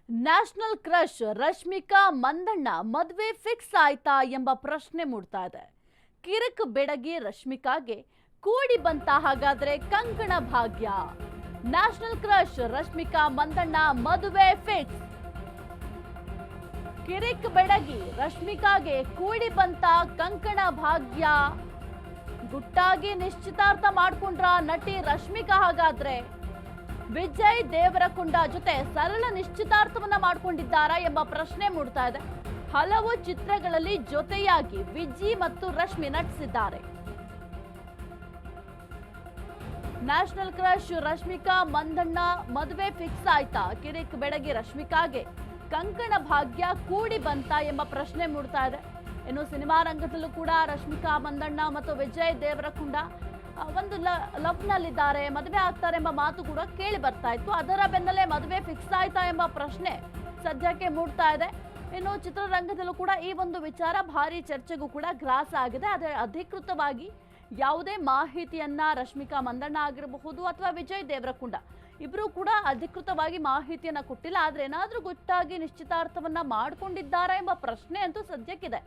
National crush Rashmika Mandanna ಮದುವೆ fix ಆಯ್ತಾ ಎಂಬ ಪ್ರಶ್ನೆ ಮೂಡ್ತಾ ಇದೆ. ಕಿರಿಕ್ ಬೆಡಗಿ ರಶ್ಮಿಕಾಗೆ ಕೂಡಿ ಬಂತ ಹಾಗಾದ್ರೆ ಕಂಕಣ ಭಾಗ್ಯ. ನ್ಯಾಷನಲ್ ಕ್ರಶ್ ರಶ್ಮಿಕಾ ಮಂದಣ್ಣ ಮದುವೆ ಫಿಕ್ಸ್. ಕಿರಿಕ್ ಬೆಡಗಿ ರಶ್ಮಿಕಾಗೆ ಕೂಡಿ ಬಂತ ಕಂಕಣ ಭಾಗ್ಯ. ಗುಟ್ಟಾಗಿ ನಿಶ್ಚಿತಾರ್ಥ ಮಾಡ್ಕೊಂಡ್ರ ನಟಿ ರಶ್ಮಿಕಾ ಹಾಗಾದ್ರೆ ವಿಜಯ್ ದೇವರಕೊಂಡ ಜೊತೆ ಸರಳ ನಿಶ್ಚಿತಾರ್ಥವನ್ನ ಮಾಡಿಕೊಂಡಿದ್ದಾರಾ ಎಂಬ ಪ್ರಶ್ನೆ ಮೂಡ್ತಾ ಇದೆ. ಹಲವು ಚಿತ್ರಗಳಲ್ಲಿ ಜೊತೆಯಾಗಿ ವಿಜಿ ಮತ್ತು ರಶ್ಮಿ ನಟಿಸಿದ್ದಾರೆ. ನ್ಯಾಷನಲ್ ಕ್ರಶ್ ರಶ್ಮಿಕಾ ಮಂದಣ್ಣ ಮದುವೆ ಫಿಕ್ಸ್ ಆಯ್ತಾ? ಕಿರಿಕ್ ಬೆಡಗಿ ರಶ್ಮಿಕಾಗೆ ಕಂಕಣ ಭಾಗ್ಯ ಕೂಡಿ ಬಂತ ಎಂಬ ಪ್ರಶ್ನೆ ಮೂಡ್ತಾ ಇದೆ. ಇನ್ನು ಸಿನಿಮಾ ರಂಗದಲ್ಲೂ ಕೂಡ ರಶ್ಮಿಕಾ ಮಂದಣ್ಣ ಮತ್ತು ವಿಜಯ್ ದೇವರಕೊಂಡ ಒಂದು ಲವ್ ನಲ್ಲಿದ್ದಾರೆ, ಮದುವೆ ಆಗ್ತಾರೆ ಎಂಬ ಮಾತು ಕೂಡ ಕೇಳಿ ಬರ್ತಾ ಇತ್ತು. ಅದರ ಬೆನ್ನಲ್ಲೇ ಮದುವೆ ಫಿಕ್ಸ್ ಆಯ್ತಾ ಎಂಬ ಪ್ರಶ್ನೆ ಸದ್ಯಕ್ಕೆ ಮೂಡ್ತಾ ಇದೆ. ಇನ್ನು ಚಿತ್ರರಂಗದಲ್ಲೂ ಕೂಡ ಈ ಒಂದು ವಿಚಾರ ಭಾರಿ ಚರ್ಚೆಗೂ ಕೂಡ ಗ್ರಾಸ ಆಗಿದೆ. ಆದರೆ ಅಧಿಕೃತವಾಗಿ ಯಾವುದೇ ಮಾಹಿತಿಯನ್ನ ರಶ್ಮಿಕಾ ಮಂದಣ್ಣ ಆಗಿರಬಹುದು ಅಥವಾ ವಿಜಯ್ ದೇವರಕೊಂಡ ಇಬ್ರು ಕೂಡ ಅಧಿಕೃತವಾಗಿ ಮಾಹಿತಿಯನ್ನ ಕೊಟ್ಟಿಲ್ಲ. ಆದ್ರೆ ಏನಾದ್ರೂ ಗುಟ್ಟಾಗಿ ನಿಶ್ಚಿತಾರ್ಥವನ್ನ ಮಾಡ್ಕೊಂಡಿದ್ದಾರಾ ಎಂಬ ಪ್ರಶ್ನೆ ಅಂತೂ ಸದ್ಯಕ್ಕಿದೆ.